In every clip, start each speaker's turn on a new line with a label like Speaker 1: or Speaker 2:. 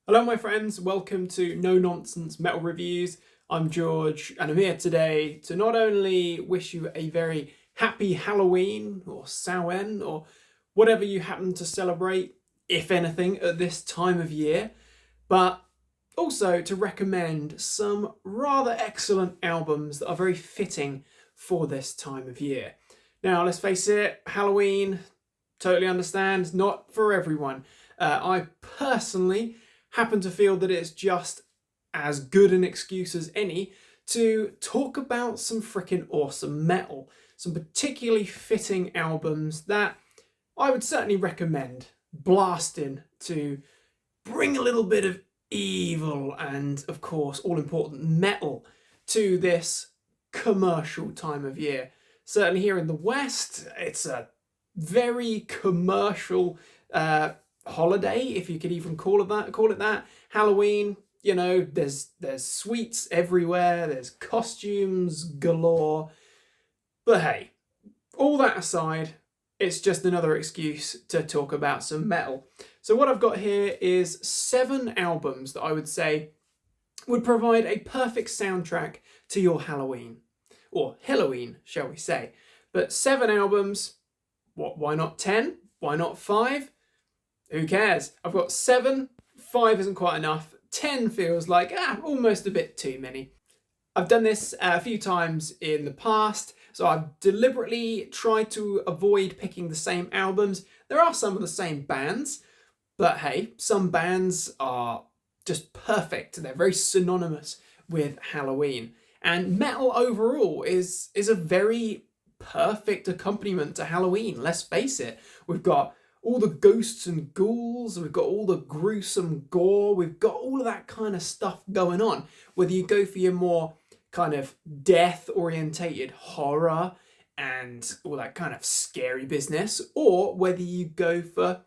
Speaker 1: Hello my friends, welcome to No Nonsense Metal Reviews. I'm George and I'm here today to not only wish you a very happy Halloween or Samhain or whatever you happen to celebrate, if anything, at this time of year, but also to recommend some rather excellent albums that are very fitting for this time of year. Now, let's face it, Halloween, totally understand, not for everyone. I personally happen to feel that it's just as good an excuse as any to talk about some freaking awesome metal, some particularly fitting albums that I would certainly recommend blasting to bring a little bit of evil and, of course, all important metal to this commercial time of year. Certainly here in the West, it's a very commercial holiday, if you could even call it that. Halloween, you know, there's sweets everywhere, there's costumes galore. But hey, all that aside, it's just another excuse to talk about some metal. So what I've got here is 7 albums that I would say would provide a perfect soundtrack to your Halloween. Or Halloween, shall we say. But 7 albums, why not 10? Why not 5? Who cares? I've got 7, 5 isn't quite enough, 10 feels like almost a bit too many. I've done this a few times in the past, so I've deliberately tried to avoid picking the same albums. There are some of the same bands, but hey, some bands are just perfect. They're very synonymous with Halloween. And metal overall is a very perfect accompaniment to Halloween, let's face it. We've got all the ghosts and ghouls, we've got all the gruesome gore, we've got all of that kind of stuff going on. Whether you go for your more kind of death-orientated horror and all that kind of scary business, or whether you go for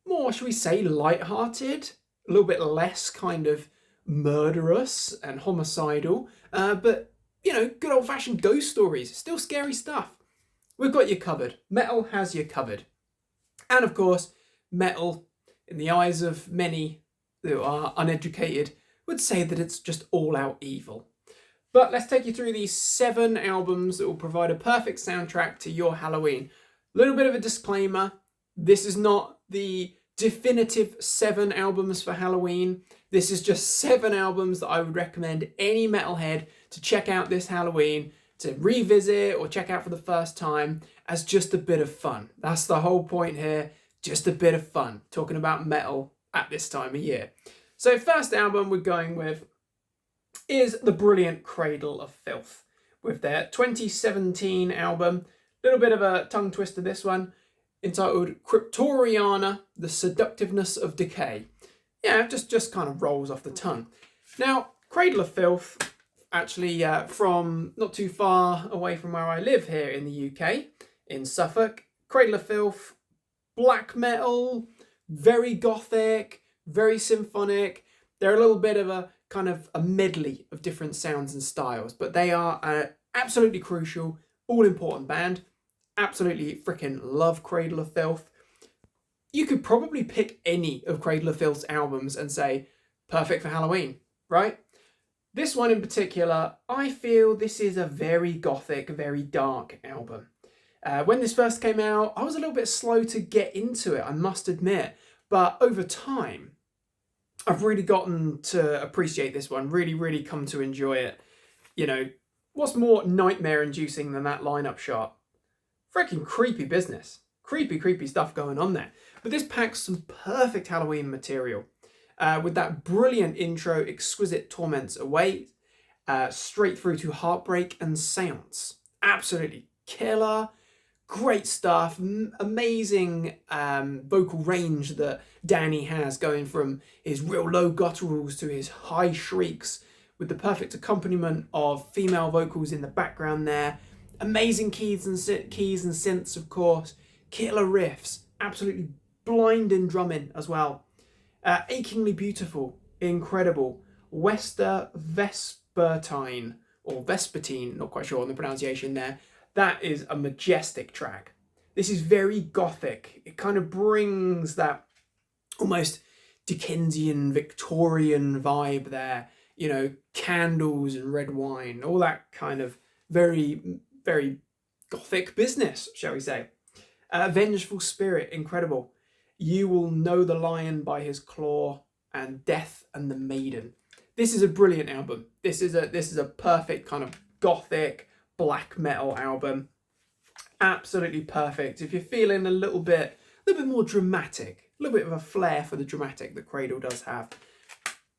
Speaker 1: more, shall we say, light-hearted, a little bit less kind of murderous and homicidal, but, you know, good old-fashioned ghost stories, still scary stuff. We've got you covered. Metal has you covered. And of course, metal, in the eyes of many who are uneducated, would say that it's just all-out evil. But let's take you through these 7 albums that will provide a perfect soundtrack to your Halloween. A little bit of a disclaimer, this is not the definitive 7 albums for Halloween. This is just 7 albums that I would recommend any metalhead to check out this Halloween, to revisit or check out for the first time as just a bit of fun. That's the whole point here, just a bit of fun, talking about metal at this time of year. So first album we're going with is the brilliant Cradle of Filth, with their 2017 album, little bit of a tongue twister this one, entitled Cryptoriana, The Seductiveness of Decay. Yeah, just kind of rolls off the tongue. Now, Cradle of Filth, actually from not too far away from where I live here in the UK, in Suffolk. Cradle of Filth, black metal, very gothic, very symphonic. They're a little bit of a kind of a medley of different sounds and styles, but they are an absolutely crucial, all-important band. Absolutely freaking love Cradle of Filth. You could probably pick any of Cradle of Filth's albums and say, perfect for Halloween, right? This one in particular, I feel this is a very gothic, very dark album. When this first came out, I was a little bit slow to get into it, I must admit. But over time, I've really gotten to appreciate this one, really come to enjoy it. You know, what's more nightmare-inducing than that lineup shot? Freaking creepy business. Creepy stuff going on there. But this packs some perfect Halloween material. With that brilliant intro, Exquisite Torments Await, straight through to Heartbreak and Seance. Absolutely killer, great stuff, amazing vocal range that Danny has, going from his real low gutturals to his high shrieks, with the perfect accompaniment of female vocals in the background there. Amazing keys and synths, of course. Killer riffs, absolutely blinding drumming as well. Achingly beautiful, incredible. Wester Vespertine, or Vespertine, not quite sure on the pronunciation there. That is a majestic track. This is very gothic. It kind of brings that almost Dickensian, Victorian vibe there. You know, candles and red wine, all that kind of very, very gothic business, shall we say. Vengeful spirit, incredible. You will know the lion by his claw, and death and the maiden. This is a brilliant album. This is a perfect kind of gothic black metal album. Absolutely perfect. If you're feeling a little bit more dramatic, a little bit of a flair for the dramatic that Cradle does have,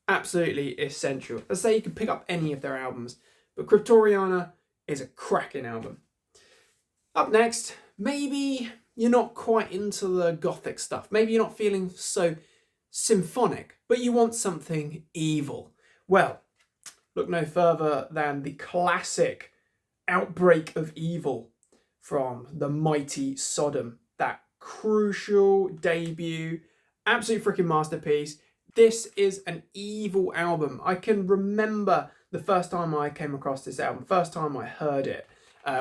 Speaker 1: absolutely essential. Let's say you can pick up any of their albums, but Cryptoriana is a cracking album. Up next, maybe you're not quite into the gothic stuff. Maybe you're not feeling so symphonic, but you want something evil. Well, look no further than the classic Outbreak of Evil from the mighty Sodom. That crucial debut, absolute freaking masterpiece. This is an evil album. I can remember the first time I came across this album, first time I heard it,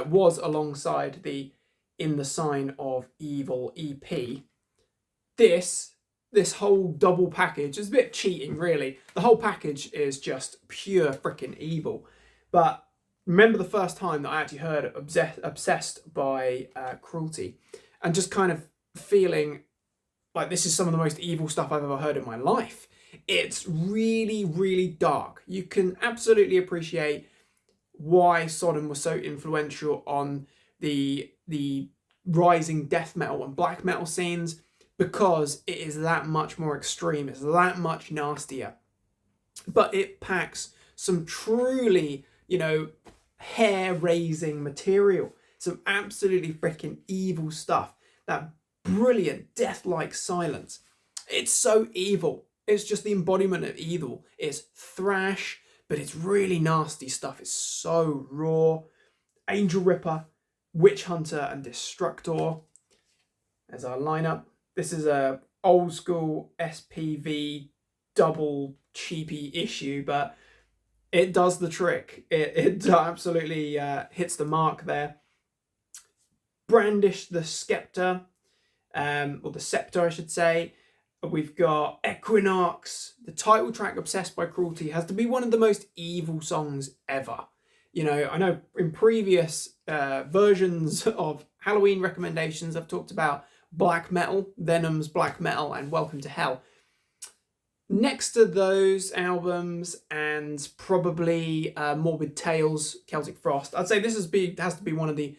Speaker 1: was alongside the In the Sign of Evil EP. This whole double package is a bit cheating, really. The whole package is just pure freaking evil. But remember the first time that I actually heard Obsessed by Cruelty, and just kind of feeling like this is some of the most evil stuff I've ever heard in my life. It's really, really dark. You can absolutely appreciate why Sodom was so influential on the rising death metal and black metal scenes, because it is that much more extreme, it's that much nastier. But it packs some truly, hair-raising material, some absolutely freaking evil stuff, that brilliant death-like silence. It's so evil. It's just the embodiment of evil. It's thrash, but it's really nasty stuff. It's so raw. Angel Ripper, Witch Hunter, and Destructor as our lineup. This is a old school SPV double cheapy issue, but it does the trick. It absolutely hits the mark there. Brandish the Scepter, or the Scepter, I should say. We've got Equinox. The title track, Obsessed by Cruelty, has to be one of the most evil songs ever. I know in previous versions of Halloween recommendations, I've talked about black metal, Venom's black metal, and Welcome to Hell. Next to those albums, and probably Morbid Tales, Celtic Frost, I'd say this has to be one of the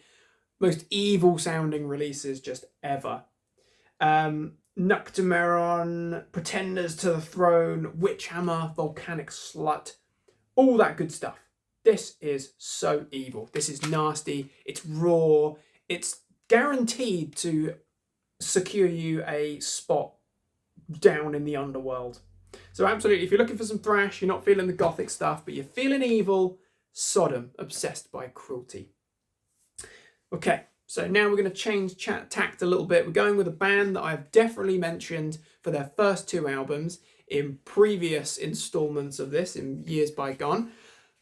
Speaker 1: most evil sounding releases just ever. Noctimeron, Pretenders to the Throne, Witchhammer, Volcanic Slut, all that good stuff. This is so evil. This is nasty. It's raw. It's guaranteed to secure you a spot down in the underworld. So absolutely, if you're looking for some thrash, you're not feeling the gothic stuff, but you're feeling evil, Sodom, Obsessed by Cruelty. Okay, so now we're going to change tact a little bit. We're going with a band that I've definitely mentioned for their first two albums in previous installments of this in years bygone.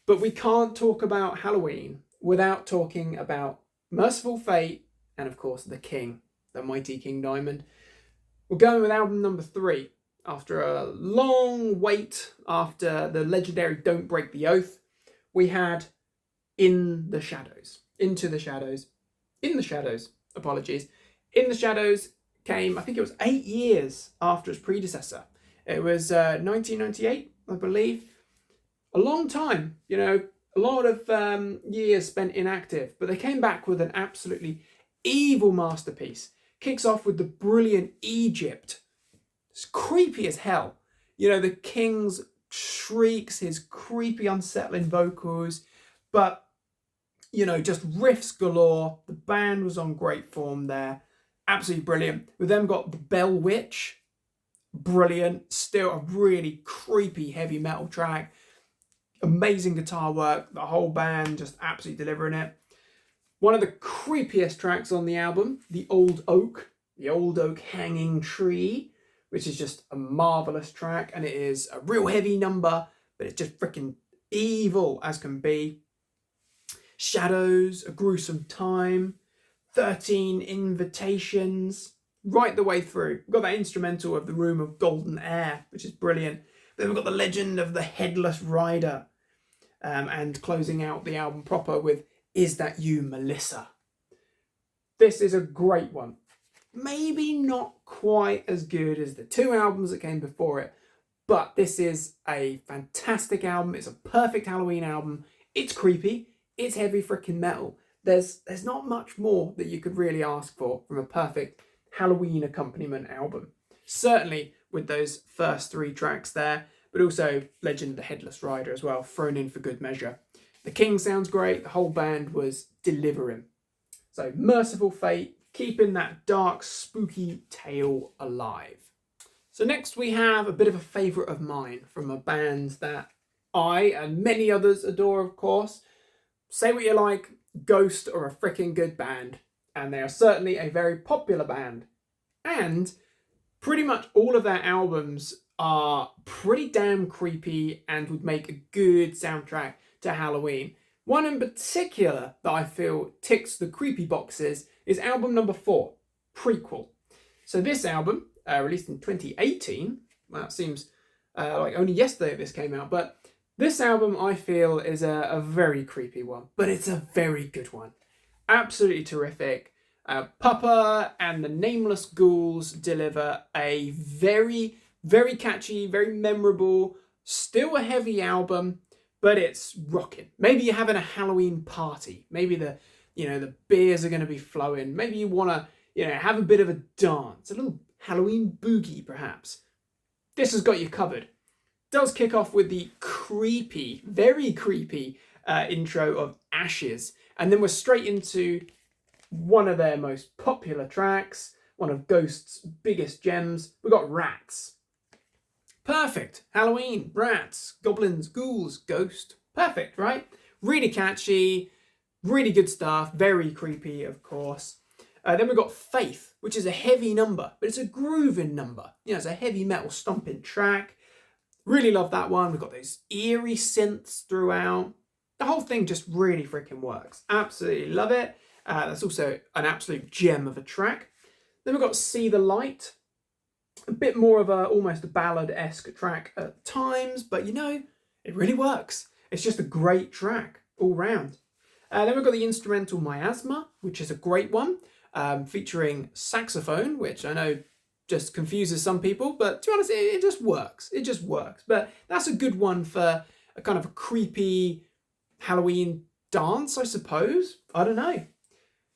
Speaker 1: But we can't talk about Halloween without talking about Merciful Fate and, of course, The King, the mighty King Diamond. We're going with album number 3. After a long wait, after the legendary Don't Break the Oath, we had In the Shadows. Into the Shadows. In the Shadows, apologies. In the Shadows came, I think it was 8 years after its predecessor. It was 1998, I believe. A long time, a lot of years spent inactive, but they came back with an absolutely evil masterpiece. Kicks off with the brilliant Egypt. It's creepy as hell. The King's shrieks, his creepy, unsettling vocals, but, just riffs galore. The band was on great form there. Absolutely brilliant. We've then got the Bell Witch. Brilliant. Still a really creepy heavy metal track. Amazing guitar work. The whole band just absolutely delivering it. One of the creepiest tracks on the album, The Old Oak Hanging Tree, which is just a marvelous track, and it is a real heavy number, but it's just freaking evil as can be. Shadows, A Gruesome Time, 13 Invitations, right the way through. We've got that instrumental of The Room of Golden Air, which is brilliant. Then we've got the legend of the Headless Rider, and closing out the album proper with Is That You, Melissa? This is a great one. Maybe not quite as good as the 2 albums that came before it, but this is a fantastic album. It's a perfect Halloween album. It's creepy. It's heavy freaking metal. There's not much more that you could really ask for from a perfect Halloween accompaniment album. Certainly with those first 3 tracks there, but also Legend of the Headless Rider as well, thrown in for good measure. The King sounds great. The whole band was delivering. So Merciful Fate, keeping that dark, spooky tale alive. So next we have a bit of a favourite of mine from a band that I and many others adore, of course. Say what you like, Ghost are a freaking good band, and they are certainly a very popular band. And pretty much all of their albums are pretty damn creepy and would make a good soundtrack to Halloween. One in particular that I feel ticks the creepy boxes is album number 4, Prequel. So this album, released in 2018, well, it seems like only yesterday this came out, but this album I feel is a very creepy one, but it's a very good one. Absolutely terrific. Papa and the Nameless Ghouls deliver a very, very catchy, very memorable, still a heavy album, but it's rocking. Maybe you're having a Halloween party. Maybe the beers are going to be flowing. Maybe you want to, have a bit of a dance, a little Halloween boogie perhaps. This has got you covered. Does kick off with the creepy, very creepy intro of Ashes, and then we're straight into one of their most popular tracks, one of Ghost's biggest gems. We've got Rats. Perfect. Halloween, rats, goblins, ghouls, ghost. Perfect, right? Really catchy, really good stuff, very creepy, of course. Then we've got Faith, which is a heavy number, but it's a grooving number. It's a heavy metal stomping track. Really love that one. We've got those eerie synths throughout. The whole thing just really freaking works. Absolutely love it. That's also an absolute gem of a track. Then we've got See the Light. A bit more of almost a ballad-esque track at times, but it really works. It's just a great track all round. Then we've got the instrumental Miasma, which is a great one, featuring saxophone, which I know just confuses some people, but to be honest, it just works. It just works. But that's a good one for a kind of a creepy Halloween dance, I suppose. I don't know.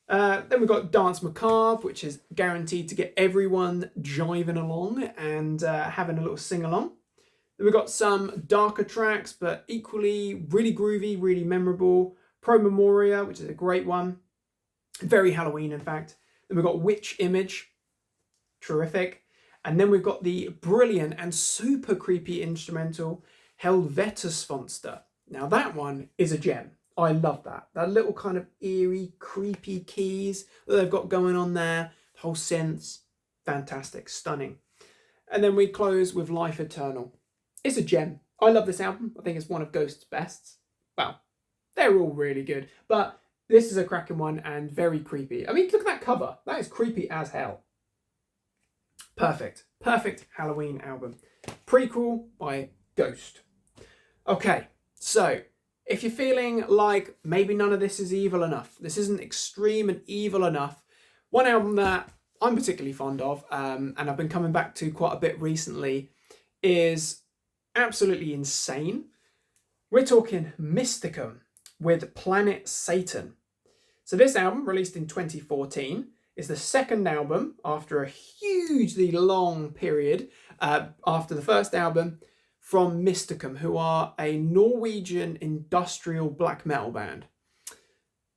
Speaker 1: Then we've got Dance Macabre, which is guaranteed to get everyone jiving along and having a little sing-along. Then we've got some darker tracks, but equally really groovy, really memorable. Pro Memoria, which is a great one. Very Halloween, in fact. Then we've got Witch Image. Terrific. And then we've got the brilliant and super creepy instrumental Helvetesfonster. Now that one is a gem. I love that. That little kind of eerie, creepy keys that they've got going on there. The whole synths. Fantastic. Stunning. And then we close with Life Eternal. It's a gem. I love this album. I think it's one of Ghost's bests. Well, they're all really good. But this is a cracking one and very creepy. I mean, look at that cover. That is creepy as hell. Perfect. Perfect Halloween album. Prequel by Ghost. Okay, so if you're feeling like maybe none of this is evil enough, this isn't extreme and evil enough, one album that I'm particularly fond of, and I've been coming back to quite a bit recently, is absolutely insane. We're talking Mysticum with Planet Satan. So this album, released in 2014, is the second album after a hugely long period after the first album from Mysticum, who are a Norwegian industrial black metal band.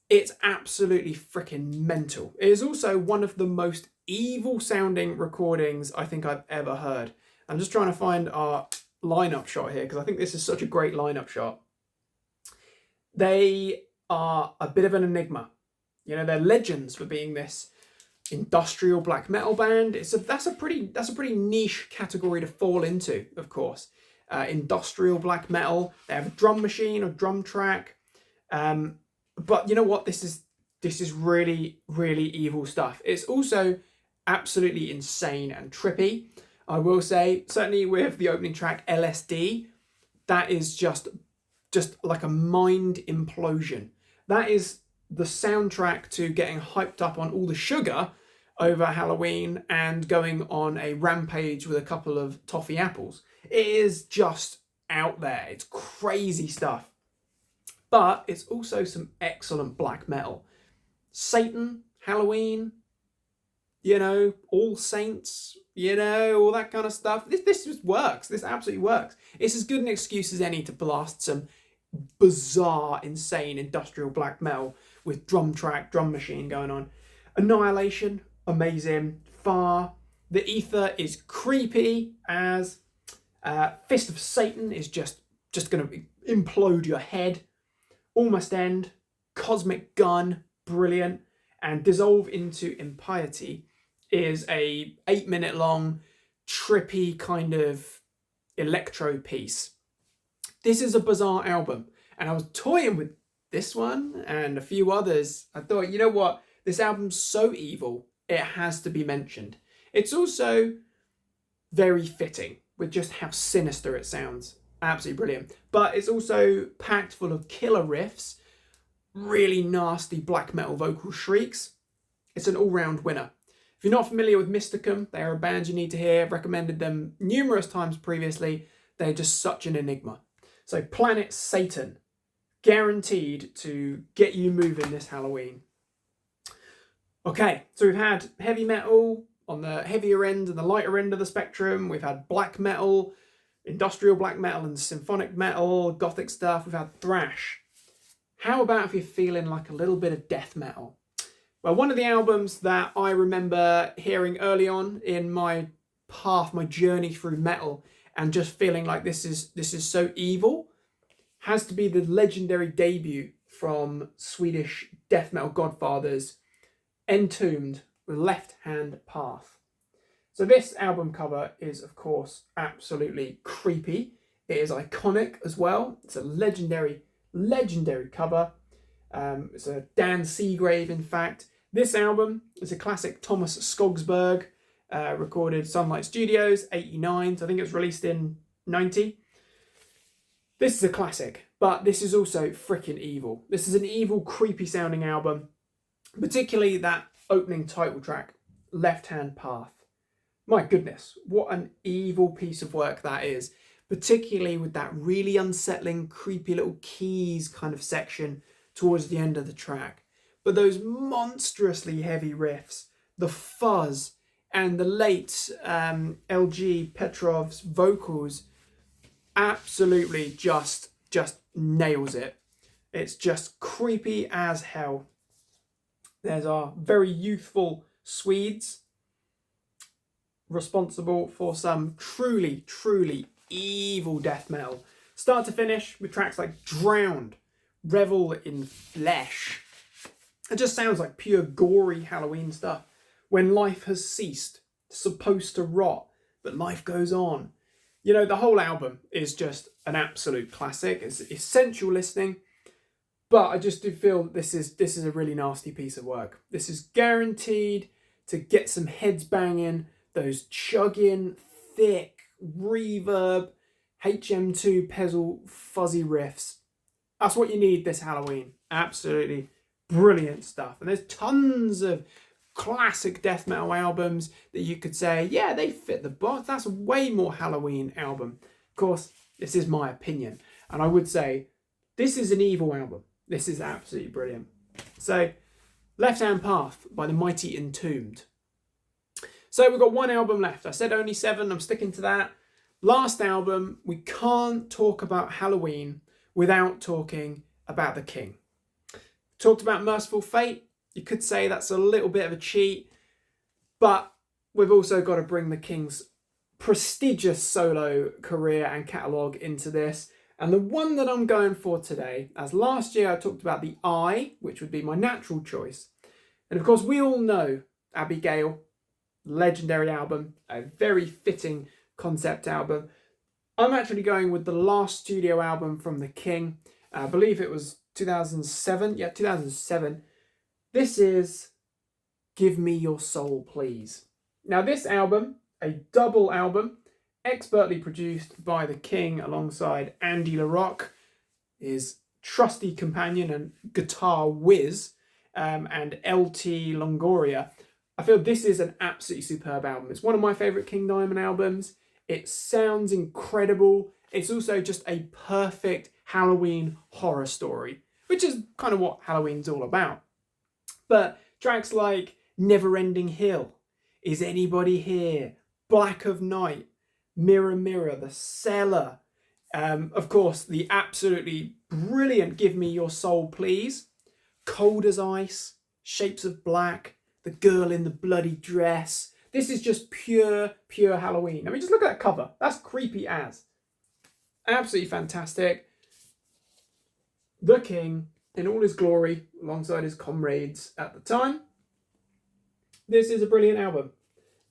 Speaker 1: It's absolutely freaking mental. It is also one of the most evil sounding recordings I think I've ever heard. I'm just trying to find our lineup shot here because I think this is such a great lineup shot. They are a bit of an enigma. They're legends for being this industrial black metal band. That's a pretty niche category to fall into, of course. Industrial black metal. They have a drum machine, a drum track. But you know what? This is really, really evil stuff. It's also absolutely insane and trippy. I will say, certainly with the opening track, LSD, that is just like a mind implosion. That is the soundtrack to getting hyped up on all the sugar over Halloween and going on a rampage with a couple of toffee apples. It is just out there. It's crazy stuff. But it's also some excellent black metal. Satan, Halloween, All Saints, all that kind of stuff. This just works. This absolutely works. It's as good an excuse as any to blast some bizarre, insane industrial black metal with drum machine going on. Annihilation, amazing. Far. The Ether is creepy as. Fist of Satan is just going to implode your head. Almost End, Cosmic Gun, brilliant. And Dissolve into Impiety is a 8-minute long, trippy kind of electro piece. This is a bizarre album, and I was toying with this one and a few others. I thought, you know what? This album's so evil, it has to be mentioned. It's also very fitting with just how sinister it sounds. Absolutely brilliant. But it's also packed full of killer riffs, really nasty black metal vocal shrieks. It's an all-round winner. If you're not familiar with Mysticum, they are a band you need to hear. I've recommended them numerous times previously. They're just such an enigma. So Planet Satan, guaranteed to get you moving this Halloween. Okay, so we've had heavy metal on the heavier end and the lighter end of the spectrum. We've had black metal, industrial black metal and symphonic metal, gothic stuff. We've had thrash. How about if you're feeling like a little bit of death metal? Well, one of the albums that I remember hearing early on in my path, my journey through metal, and just feeling like this is so evil, has to be the legendary debut from Swedish death metal godfathers, Entombed with Left Hand Path. So this album cover is, of course, absolutely creepy. It is iconic as well. It's a legendary cover. It's a Dan Seagrave, in fact. This album is a classic Thomas Skogsberg, recorded Sunlight Studios, 89. So I think it was released in 90. This is a classic, but this is also freaking evil. This is an evil, creepy sounding album, particularly that opening title track, Left Hand Path. My goodness, what an evil piece of work that is, particularly with that really unsettling, creepy little keys kind of section towards the end of the track. But those monstrously heavy riffs, the fuzz, and the late LG Petrov's vocals absolutely just nails it. It's just creepy as hell. There's our very youthful Swedes, responsible for some truly evil death metal. Start to finish with tracks like Drowned, Revel in Flesh. It just sounds like pure gory Halloween stuff. When life has ceased, supposed to rot, but life goes on. The whole album is just an absolute classic. It's essential listening. But I just do feel that this is a really nasty piece of work. This is guaranteed to get some heads banging, those chugging, thick, reverb, HM2 pedal, fuzzy riffs. That's what you need this Halloween. Absolutely brilliant stuff. And there's tons of classic death metal albums that you could say, yeah, they fit the box. That's a way more Halloween album. Of course, this is my opinion. And I would say this is an evil album. This is absolutely brilliant. So, Left Hand Path by the mighty Entombed. So we've got one album left. I said only 7. I'm sticking to that. Last album, we can't talk about Halloween without talking about the King. Talked about Merciful Fate. You could say that's a little bit of a cheat, but we've also got to bring the King's prestigious solo career and catalogue into this. And the one that I'm going for today, as last year I talked about the Eye, which would be my natural choice. And of course, we all know Abigail, legendary album, a very fitting concept album. I'm actually going with the last studio album from the King. I believe it was 2007. Yeah, 2007. This is Give Me Your Soul, Please. Now this album, a double album, expertly produced by the King alongside Andy LaRocque, his trusty companion and guitar whiz, and LT Longoria. I feel this is an absolutely superb album. It's one of my favourite King Diamond albums. It sounds incredible. It's also just a perfect Halloween horror story, which is kind of what Halloween's all about. But tracks like Never Ending Hill, Is Anybody Here, Black of Night, Mirror Mirror, The Cellar, of course, the absolutely brilliant Give Me Your Soul Please, Cold as Ice, Shapes of Black, The Girl in the Bloody Dress. This is just pure Halloween. I mean, just look at that cover. That's creepy as. Absolutely fantastic. The King in all his glory alongside his comrades at the time. This is a brilliant album.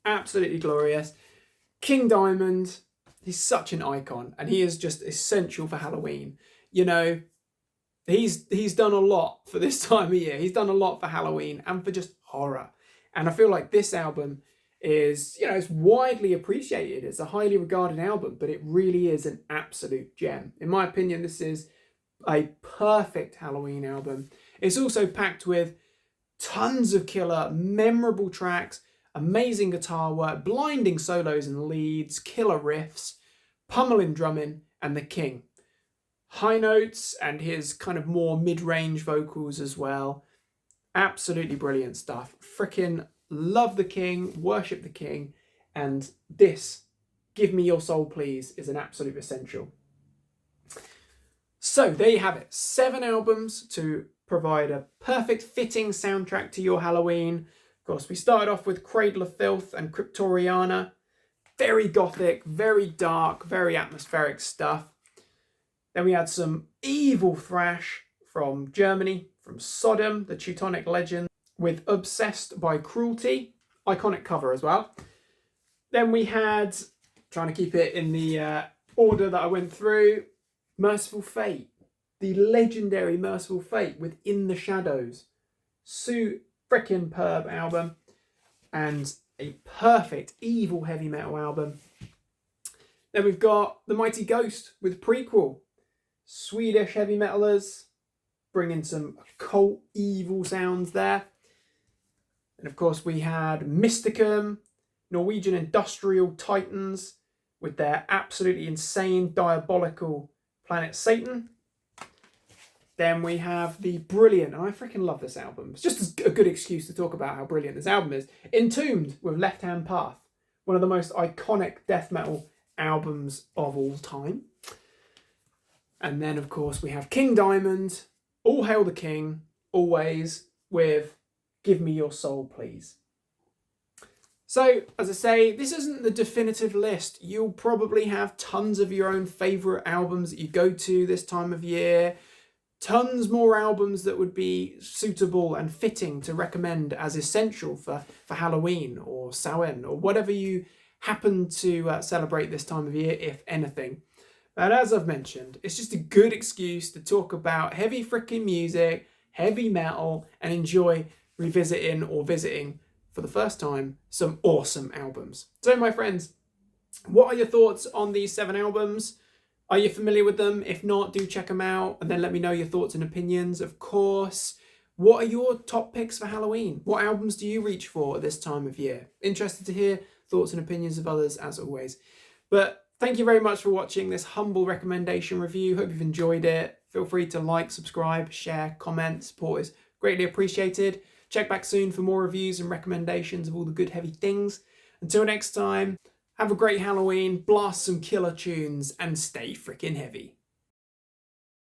Speaker 1: Absolutely glorious. King Diamond, he's such an icon and he is just essential for Halloween. You know, he's done a lot for this time of year. He's done a lot for Halloween and for just horror. And I feel like this album is, you know, it's widely appreciated. It's a highly regarded album, but it really is an absolute gem. In my opinion, this is a perfect Halloween album. It's also packed with tons of killer, memorable tracks, amazing guitar work, blinding solos and leads, killer riffs, pummeling drumming, and the King. High notes and his kind of more mid-range vocals as well. Absolutely brilliant stuff. Frickin' love the King, worship the King, and this, Give Me Your Soul Please, is an absolute essential. So there you have it. 7 albums to provide a perfect fitting soundtrack to your Halloween. Of course, we started off with Cradle of Filth and Cryptoriana. Very gothic, very dark, very atmospheric stuff. Then we had some evil thrash from Germany, from Sodom, the Teutonic legend, with Obsessed by Cruelty. Iconic cover as well. Then we had, trying to keep it in the order that I went through, Merciful Fate. The legendary Merciful Fate with In the Shadows. Frickin' perb album. And a perfect evil heavy metal album. Then we've got The Mighty Ghost with Prequel. Swedish heavy metalers, bringing some occult evil sounds there. And of course we had Mysticum, Norwegian industrial titans with their absolutely insane, diabolical Planet Satan. Then we have the brilliant, and I freaking love this album, it's just a good excuse to talk about how brilliant this album is, Entombed with Left Hand Path, one of the most iconic death metal albums of all time. And then, of course, we have King Diamond, All Hail the King, always, with Give Me Your Soul Please. So, as I say, this isn't the definitive list. You'll probably have tons of your own favourite albums that you go to this time of year. Tons more albums that would be suitable and fitting to recommend as essential for Halloween or Samhain or whatever you happen to celebrate this time of year, if anything. But as I've mentioned, it's just a good excuse to talk about heavy freaking music, heavy metal, and enjoy revisiting or visiting for the first time some awesome albums. So my friends, what are your thoughts on these 7 albums? Are you familiar with them? If not, do check them out and then let me know your thoughts and opinions. Of course, what are your top picks for Halloween? What albums do you reach for at this time of year? Interested to hear thoughts and opinions of others as always. But thank you very much for watching this humble recommendation review. Hope you've enjoyed it. Feel free to like, subscribe, share, comment. Support is greatly appreciated. Check back soon for more reviews and recommendations of all the good heavy things. Until next time, have a great Halloween, blast some killer tunes, and stay freaking heavy.